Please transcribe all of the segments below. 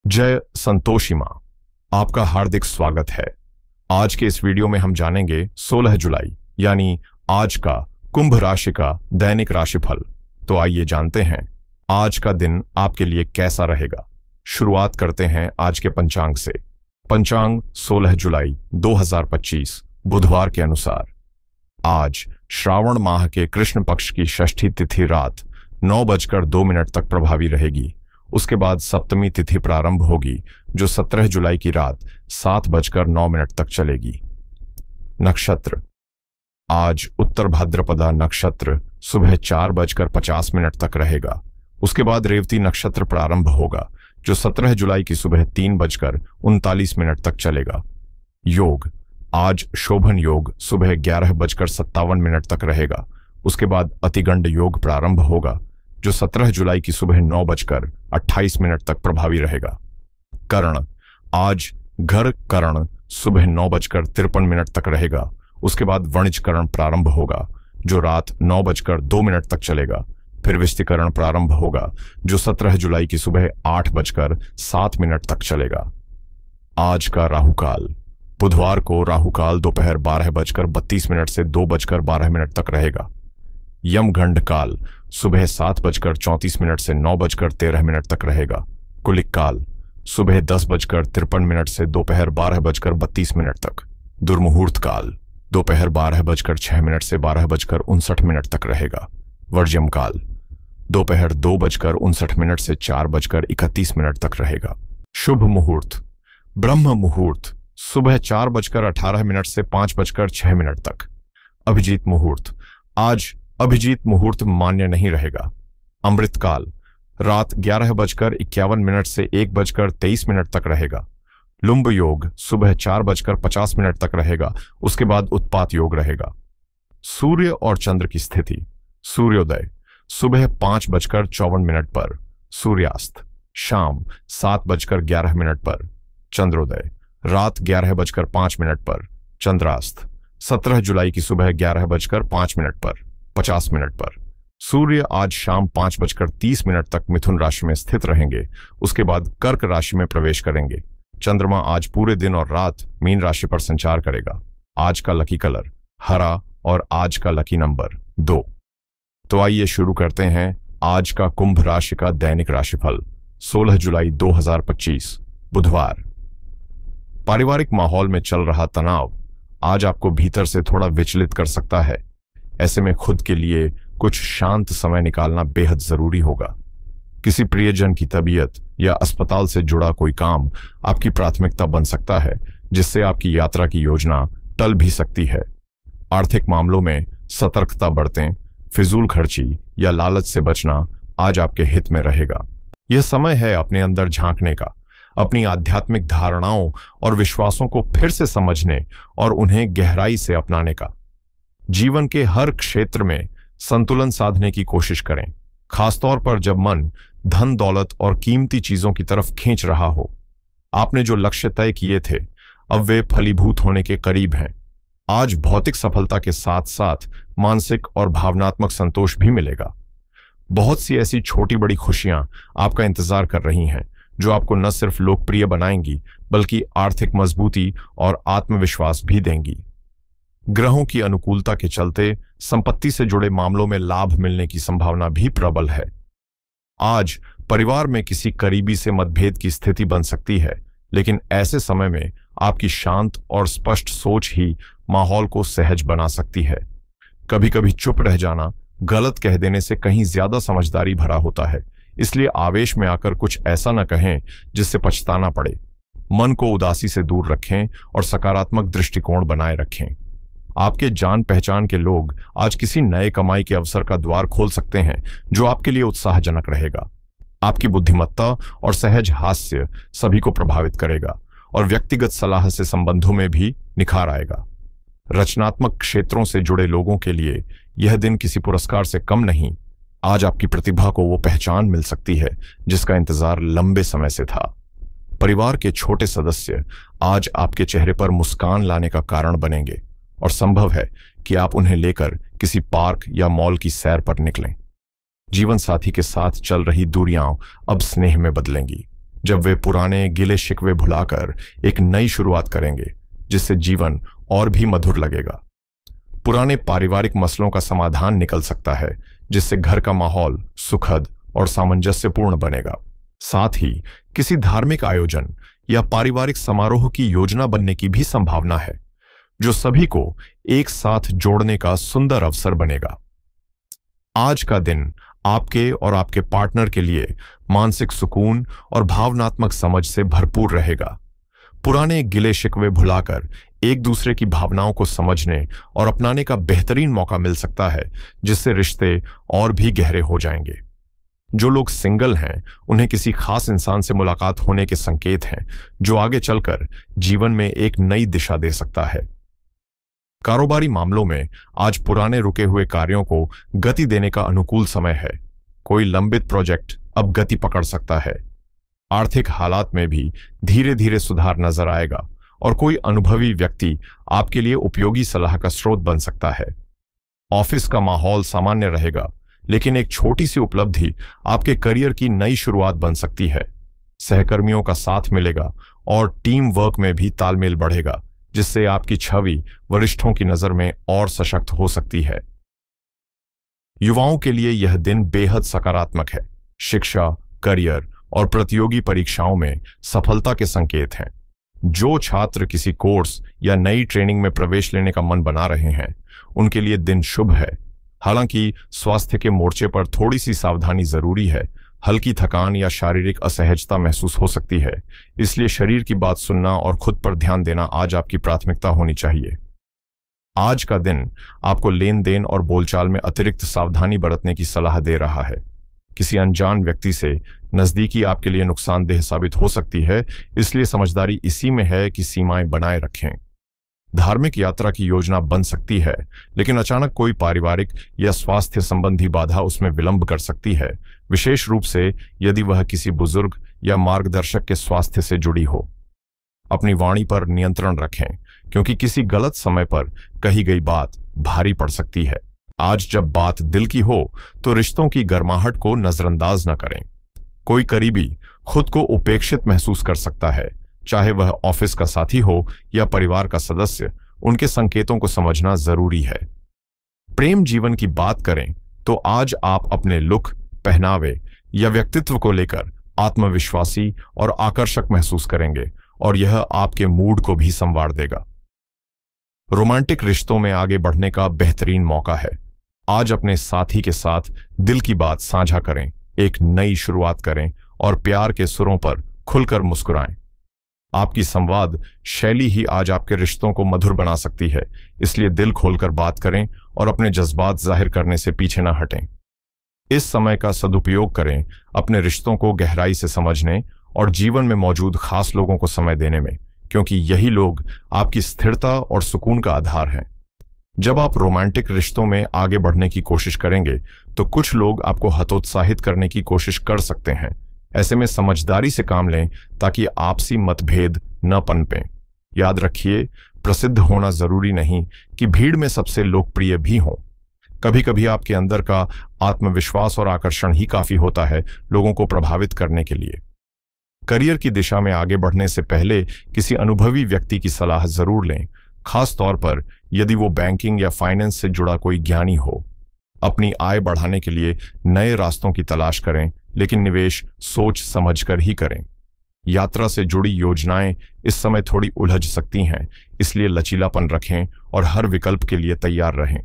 जय संतोषी मां, आपका हार्दिक स्वागत है। आज के इस वीडियो में हम जानेंगे 16 जुलाई यानी आज का कुंभ राशि का दैनिक राशिफल। तो आइए जानते हैं आज का दिन आपके लिए कैसा रहेगा। शुरुआत करते हैं आज के पंचांग से। पंचांग 16 जुलाई 2025 बुधवार के अनुसार आज श्रावण माह के कृष्ण पक्ष की षष्ठी तिथि रात 9:02 तक प्रभावी रहेगी। उसके बाद सप्तमी तिथि प्रारंभ होगी जो 17 जुलाई की रात 7:09 तक चलेगी। नक्षत्र आज उत्तर भाद्रपदा नक्षत्र सुबह 4:50 तक रहेगा। उसके बाद रेवती नक्षत्र प्रारंभ होगा जो 17 जुलाई की सुबह 3:39 तक चलेगा। योग आज शोभन योग सुबह 11:57 तक रहेगा। उसके बाद अतिगंड योग प्रारंभ होगा जो 17 जुलाई की सुबह 9:28 तक प्रभावी रहेगा। कर्ण आज घर कर्ण सुबह 9:53 तक रहेगा। उसके बाद वणिज कर्ण प्रारंभ होगा जो रात 9:02 तक चलेगा। फिर विष्टिकरण प्रारंभ होगा जो 17 जुलाई की सुबह 8:07 तक चलेगा। आज का राहुकाल बुधवार को राहुकाल दोपहर 12:32 से 2:12 तक रहेगा। यमगंड काल सुबह 7:34 से 9:13 तक रहेगा। कुलिक काल सुबह 10:53 से दोपहर 12:32 तक। दुर्मुहूर्त काल दोपहर 12:06 से 12:59 तक रहेगा। वर्ज्यम काल दोपहर 2:59 से 4:31 तक रहेगा। शुभ मुहूर्त ब्रह्म मुहूर्त सुबह 4:18 से 5:06 तक। अभिजीत मुहूर्त आज अभिजीत मुहूर्त मान्य नहीं रहेगा। अमृतकाल रात 11:51 से 1:23 तक रहेगा। लुंब योग सुबह 4:50 तक रहेगा। उसके बाद उत्पात योग रहेगा। सूर्य और चंद्र की स्थिति सूर्योदय सुबह 5:54 पर। सूर्यास्त शाम 7:11 पर। चंद्रोदय रात 11:05 पर। चंद्रास्त 17 जुलाई की सुबह 11:05 पर 50 मिनट पर। सूर्य आज शाम 5:30 तक मिथुन राशि में स्थित रहेंगे। उसके बाद कर्क राशि में प्रवेश करेंगे। चंद्रमा आज पूरे दिन और रात मीन राशि पर संचार करेगा। आज का लकी कलर हरा और आज का लकी नंबर 2। तो आइए शुरू करते हैं आज का कुंभ राशि का दैनिक राशिफल 16 जुलाई 2025 बुधवार। पारिवारिक माहौल में चल रहा तनाव आज आपको भीतर से थोड़ा विचलित कर सकता है। ऐसे में खुद के लिए कुछ शांत समय निकालना बेहद जरूरी होगा। किसी प्रियजन की तबीयत या अस्पताल से जुड़ा कोई काम आपकी प्राथमिकता बन सकता है जिससे आपकी यात्रा की योजना टल भी सकती है। आर्थिक मामलों में सतर्कता बरतें। फिजूल खर्ची या लालच से बचना आज आपके हित में रहेगा। यह समय है अपने अंदर झांकने का, अपनी आध्यात्मिक धारणाओं और विश्वासों को फिर से समझने और उन्हें गहराई से अपनाने का। जीवन के हर क्षेत्र में संतुलन साधने की कोशिश करें, खासतौर पर जब मन धन दौलत और कीमती चीजों की तरफ खींच रहा हो। आपने जो लक्ष्य तय किए थे अब वे फलीभूत होने के करीब हैं। आज भौतिक सफलता के साथ साथ मानसिक और भावनात्मक संतोष भी मिलेगा। बहुत सी ऐसी छोटी बड़ी खुशियां आपका इंतजार कर रही हैं जो आपको न सिर्फ लोकप्रिय बनाएंगी बल्कि आर्थिक मजबूती और आत्मविश्वास भी देंगी। ग्रहों की अनुकूलता के चलते संपत्ति से जुड़े मामलों में लाभ मिलने की संभावना भी प्रबल है। आज परिवार में किसी करीबी से मतभेद की स्थिति बन सकती है, लेकिन ऐसे समय में आपकी शांत और स्पष्ट सोच ही माहौल को सहज बना सकती है। कभी कभी चुप रह जाना गलत कह देने से कहीं ज्यादा समझदारी भरा होता है, इसलिए आवेश में आकर कुछ ऐसा न कहें जिससे पछताना पड़े। मन को उदासी से दूर रखें और सकारात्मक दृष्टिकोण बनाए रखें। आपके जान पहचान के लोग आज किसी नए कमाई के अवसर का द्वार खोल सकते हैं जो आपके लिए उत्साहजनक रहेगा। आपकी बुद्धिमत्ता और सहज हास्य सभी को प्रभावित करेगा और व्यक्तिगत सलाह से संबंधों में भी निखार आएगा। रचनात्मक क्षेत्रों से जुड़े लोगों के लिए यह दिन किसी पुरस्कार से कम नहीं। आज आपकी प्रतिभा को वो पहचान मिल सकती है जिसका इंतजार लंबे समय से था। परिवार के छोटे सदस्य आज आपके चेहरे पर मुस्कान लाने का कारण बनेंगे और संभव है कि आप उन्हें लेकर किसी पार्क या मॉल की सैर पर निकलें। जीवन साथी के साथ चल रही दूरियां अब स्नेह में बदलेंगी। जब वे पुराने गिले शिकवे भुलाकर एक नई शुरुआत करेंगे, जिससे जीवन और भी मधुर लगेगा। पुराने पारिवारिक मसलों का समाधान निकल सकता है, जिससे घर का माहौल सुखद और सामंजस्यपूर्ण बनेगा। साथ ही किसी धार्मिक आयोजन या पारिवारिक समारोह की योजना बनने की भी संभावना है, जो सभी को एक साथ जोड़ने का सुंदर अवसर बनेगा। आज का दिन आपके और आपके पार्टनर के लिए मानसिक सुकून और भावनात्मक समझ से भरपूर रहेगा। पुराने गिले शिकवे भुलाकर एक दूसरे की भावनाओं को समझने और अपनाने का बेहतरीन मौका मिल सकता है, जिससे रिश्ते और भी गहरे हो जाएंगे। जो लोग सिंगल हैं, उन्हें किसी खास इंसान से मुलाकात होने के संकेत हैं, जो आगे चलकर जीवन में एक नई दिशा दे सकता है। कारोबारी मामलों में आज पुराने रुके हुए कार्यों को गति देने का अनुकूल समय है। कोई लंबित प्रोजेक्ट अब गति पकड़ सकता है। आर्थिक हालात में भी धीरे धीरे सुधार नजर आएगा और कोई अनुभवी व्यक्ति आपके लिए उपयोगी सलाह का स्रोत बन सकता है। ऑफिस का माहौल सामान्य रहेगा, लेकिन एक छोटी सी उपलब्धि आपके करियर की नई शुरुआत बन सकती है। सहकर्मियों का साथ मिलेगा और टीम वर्क में भी तालमेल बढ़ेगा, जिससे आपकी छवि वरिष्ठों की नजर में और सशक्त हो सकती है। युवाओं के लिए यह दिन बेहद सकारात्मक है। शिक्षा, करियर और प्रतियोगी परीक्षाओं में सफलता के संकेत हैं। जो छात्र किसी कोर्स या नई ट्रेनिंग में प्रवेश लेने का मन बना रहे हैं, उनके लिए दिन शुभ है। हालांकि स्वास्थ्य के मोर्चे पर थोड़ी सी सावधानी जरूरी है। हल्की थकान या शारीरिक असहजता महसूस हो सकती है, इसलिए शरीर की बात सुनना और खुद पर ध्यान देना आज आपकी प्राथमिकता होनी चाहिए। आज का दिन आपको लेन देन और बोलचाल में अतिरिक्त सावधानी बरतने की सलाह दे रहा है। किसी अनजान व्यक्ति से नजदीकी आपके लिए नुकसानदेह साबित हो सकती है, इसलिए समझदारी इसी में है कि सीमाएं बनाए रखें। धार्मिक यात्रा की योजना बन सकती है, लेकिन अचानक कोई पारिवारिक या स्वास्थ्य संबंधी बाधा उसमें विलंब कर सकती है, विशेष रूप से यदि वह किसी बुजुर्ग या मार्गदर्शक के स्वास्थ्य से जुड़ी हो। अपनी वाणी पर नियंत्रण रखें, क्योंकि किसी गलत समय पर कही गई बात भारी पड़ सकती है। आज जब बात दिल की हो, तो रिश्तों की गर्माहट को नजरअंदाज न करें। कोई करीबी खुद को उपेक्षित महसूस कर सकता है, चाहे वह ऑफिस का साथी हो या परिवार का सदस्य। उनके संकेतों को समझना जरूरी है। प्रेम जीवन की बात करें तो आज आप अपने लुक, पहनावे या व्यक्तित्व को लेकर आत्मविश्वासी और आकर्षक महसूस करेंगे, और यह आपके मूड को भी संवार देगा। रोमांटिक रिश्तों में आगे बढ़ने का बेहतरीन मौका है। आज अपने साथी के साथ दिल की बात साझा करें, एक नई शुरुआत करें और प्यार के सुरों पर खुलकर मुस्कुराएं। आपकी संवाद शैली ही आज आपके रिश्तों को मधुर बना सकती है, इसलिए दिल खोलकर बात करें और अपने जज्बात जाहिर करने से पीछे न हटें। इस समय का सदुपयोग करें अपने रिश्तों को गहराई से समझने और जीवन में मौजूद खास लोगों को समय देने में, क्योंकि यही लोग आपकी स्थिरता और सुकून का आधार हैं। जब आप रोमांटिक रिश्तों में आगे बढ़ने की कोशिश करेंगे, तो कुछ लोग आपको हतोत्साहित करने की कोशिश कर सकते हैं। ऐसे में समझदारी से काम लें, ताकि आपसी मतभेद न पनपें। याद रखिए, प्रसिद्ध होना जरूरी नहीं कि भीड़ में सबसे लोकप्रिय भी हों। कभी कभी आपके अंदर का आत्मविश्वास और आकर्षण ही काफी होता है लोगों को प्रभावित करने के लिए। करियर की दिशा में आगे बढ़ने से पहले किसी अनुभवी व्यक्ति की सलाह जरूर लें, खास तौर पर यदि वो बैंकिंग या फाइनेंस से जुड़ा कोई ज्ञानी हो। अपनी आय बढ़ाने के लिए नए रास्तों की तलाश करें, लेकिन निवेश सोच समझकर ही करें। यात्रा से जुड़ी योजनाएं इस समय थोड़ी उलझ सकती हैं, इसलिए लचीलापन रखें और हर विकल्प के लिए तैयार रहें।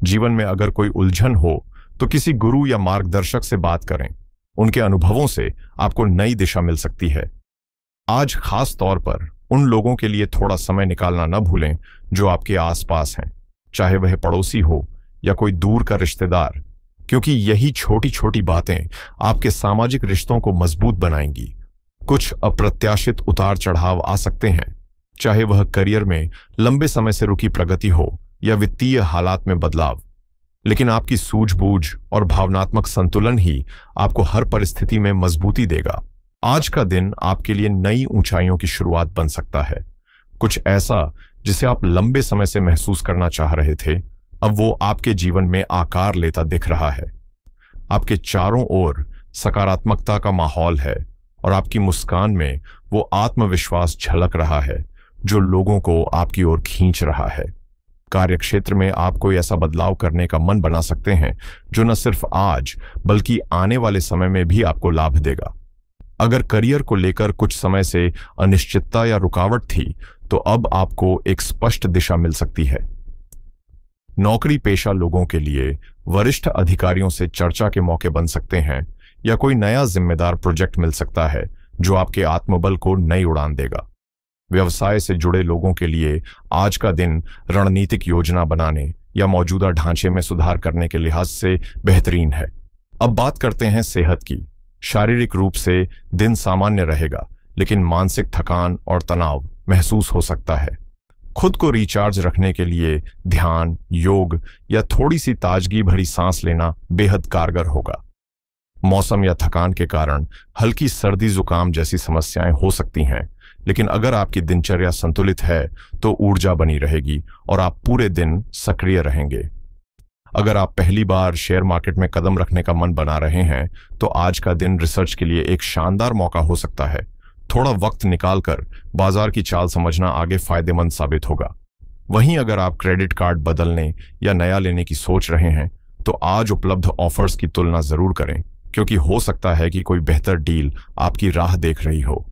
जीवन में अगर कोई उलझन हो तो किसी गुरु या मार्गदर्शक से बात करें। उनके अनुभवों से आपको नई दिशा मिल सकती है। आज खास तौर पर उन लोगों के लिए थोड़ा समय निकालना न भूलें जो आपके आसपास हैं, चाहे वह पड़ोसी हो या कोई दूर का रिश्तेदार, क्योंकि यही छोटी छोटी बातें आपके सामाजिक रिश्तों को मजबूत बनाएंगी। कुछ अप्रत्याशित उतार चढ़ाव आ सकते हैं, चाहे वह करियर में लंबे समय से रुकी प्रगति हो या वित्तीय हालात में बदलाव, लेकिन आपकी सूझबूझ और भावनात्मक संतुलन ही आपको हर परिस्थिति में मजबूती देगा। आज का दिन आपके लिए नई ऊंचाइयों की शुरुआत बन सकता है। कुछ ऐसा जिसे आप लंबे समय से महसूस करना चाह रहे थे, अब वो आपके जीवन में आकार लेता दिख रहा है। आपके चारों ओर सकारात्मकता का माहौल है और आपकी मुस्कान में वो आत्मविश्वास झलक रहा है जो लोगों को आपकी ओर खींच रहा है। कार्यक्षेत्र में आप कोई ऐसा बदलाव करने का मन बना सकते हैं जो न सिर्फ आज बल्कि आने वाले समय में भी आपको लाभ देगा। अगर करियर को लेकर कुछ समय से अनिश्चितता या रुकावट थी, तो अब आपको एक स्पष्ट दिशा मिल सकती है। नौकरी पेशा लोगों के लिए वरिष्ठ अधिकारियों से चर्चा के मौके बन सकते हैं या कोई नया जिम्मेदार प्रोजेक्ट मिल सकता है जो आपके आत्मबल को नई उड़ान देगा। व्यवसाय से जुड़े लोगों के लिए आज का दिन रणनीतिक योजना बनाने या मौजूदा ढांचे में सुधार करने के लिहाज से बेहतरीन है। अब बात करते हैं सेहत की। शारीरिक रूप से दिन सामान्य रहेगा, लेकिन मानसिक थकान और तनाव महसूस हो सकता है। खुद को रिचार्ज रखने के लिए ध्यान, योग या थोड़ी सी ताजगी भरी सांस लेना बेहद कारगर होगा। मौसम या थकान के कारण हल्की सर्दी जुकाम जैसी समस्याएं हो सकती हैं, लेकिन अगर आपकी दिनचर्या संतुलित है तो ऊर्जा बनी रहेगी और आप पूरे दिन सक्रिय रहेंगे। अगर आप पहली बार शेयर मार्केट में कदम रखने का मन बना रहे हैं, तो आज का दिन रिसर्च के लिए एक शानदार मौका हो सकता है। थोड़ा वक्त निकालकर बाजार की चाल समझना आगे फायदेमंद साबित होगा। वहीं अगर आप क्रेडिट कार्ड बदलने या नया लेने की सोच रहे हैं, तो आज उपलब्ध ऑफर्स की तुलना जरूर करें, क्योंकि हो सकता है कि कोई बेहतर डील आपकी राह देख रही हो।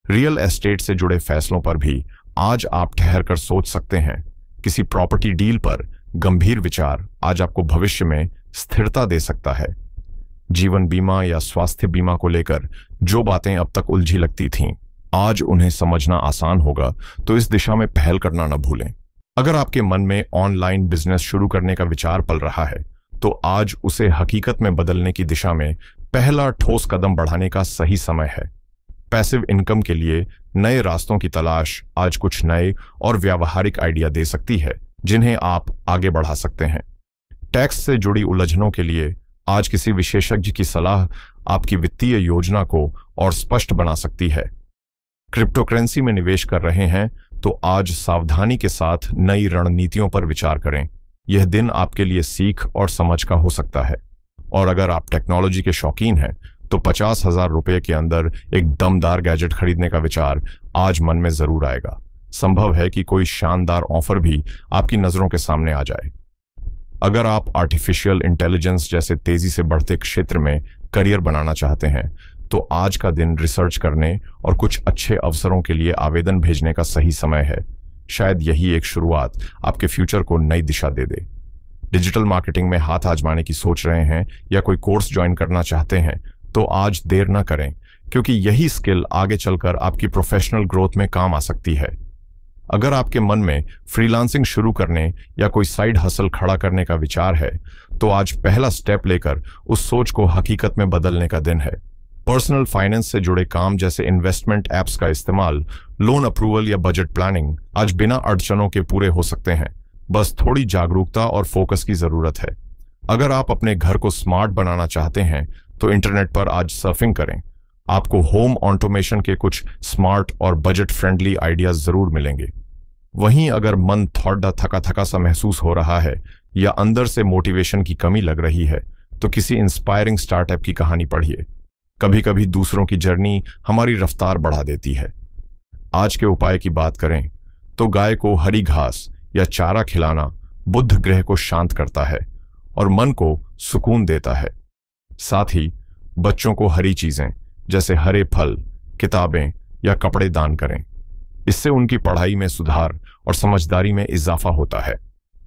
रियल एस्टेट से जुड़े फैसलों पर भी आज आप ठहर कर सोच सकते हैं। किसी प्रॉपर्टी डील पर गंभीर विचार आज आपको भविष्य में स्थिरता दे सकता है। जीवन बीमा या स्वास्थ्य बीमा को लेकर जो बातें अब तक उलझी लगती थीं, आज उन्हें समझना आसान होगा, तो इस दिशा में पहल करना न भूलें। अगर आपके मन में ऑनलाइन बिजनेस शुरू करने का विचार पल रहा है, तो आज उसे हकीकत में बदलने की दिशा में पहला ठोस कदम बढ़ाने का सही समय है। पैसिव इनकम के लिए नए रास्तों की तलाश आज कुछ नए और व्यावहारिक आइडिया दे सकती है, जिन्हें आप आगे बढ़ा सकते हैं। टैक्स से जुड़ी उलझनों के लिए आज किसी विशेषज्ञ की सलाह आपकी वित्तीय योजना को और स्पष्ट बना सकती है। क्रिप्टोकरेंसी में निवेश कर रहे हैं, तो आज सावधानी के साथ नई रणनीतियों पर विचार करें। यह दिन आपके लिए सीख और समझ का हो सकता है। और अगर आप टेक्नोलॉजी के शौकीन हैं, तो 50,000 रुपये के अंदर एक दमदार गैजेट खरीदने का विचार आज मन में जरूर आएगा। संभव है कि कोई शानदार ऑफर भी आपकी नजरों के सामने आ जाए। अगर आप आर्टिफिशियल इंटेलिजेंस जैसे तेजी से बढ़ते क्षेत्र में करियर बनाना चाहते हैं, तो आज का दिन रिसर्च करने और कुछ अच्छे अवसरों के लिए आवेदन भेजने का सही समय है। शायद यही एक शुरुआत आपके फ्यूचर को नई दिशा दे दे। डिजिटल मार्केटिंग में हाथ आजमाने की सोच रहे हैं या कोई कोर्स ज्वाइन करना चाहते हैं, तो आज देर न करें, क्योंकि यही स्किल आगे चलकर आपकी प्रोफेशनल ग्रोथ में काम आ सकती है। अगर आपके मन में फ्रीलांसिंग शुरू करने या कोई साइड हसल खड़ा करने का विचार है, तो आज पहला स्टेप लेकर उस सोच को हकीकत में बदलने का दिन है। पर्सनल फाइनेंस से जुड़े काम जैसे इन्वेस्टमेंट एप्स का इस्तेमाल, लोन अप्रूवल या बजट प्लानिंग आज बिना अड़चनों के पूरे हो सकते हैं। बस थोड़ी जागरूकता और फोकस की जरूरत है। अगर आप अपने घर को स्मार्ट बनाना चाहते हैं, तो इंटरनेट पर आज सर्फिंग करें। आपको होम ऑटोमेशन के कुछ स्मार्ट और बजट फ्रेंडली आइडियाज जरूर मिलेंगे। वहीं अगर मन थोड़ा थका थका सा महसूस हो रहा है या अंदर से मोटिवेशन की कमी लग रही है, तो किसी इंस्पायरिंग स्टार्टअप की कहानी पढ़िए। कभी कभी दूसरों की जर्नी हमारी रफ्तार बढ़ा देती है। आज के उपाय की बात करें, तो गाय को हरी घास या चारा खिलाना बुध ग्रह को शांत करता है और मन को सुकून देता है। साथ ही बच्चों को हरी चीजें जैसे हरे फल, किताबें या कपड़े दान करें। इससे उनकी पढ़ाई में सुधार और समझदारी में इजाफा होता है।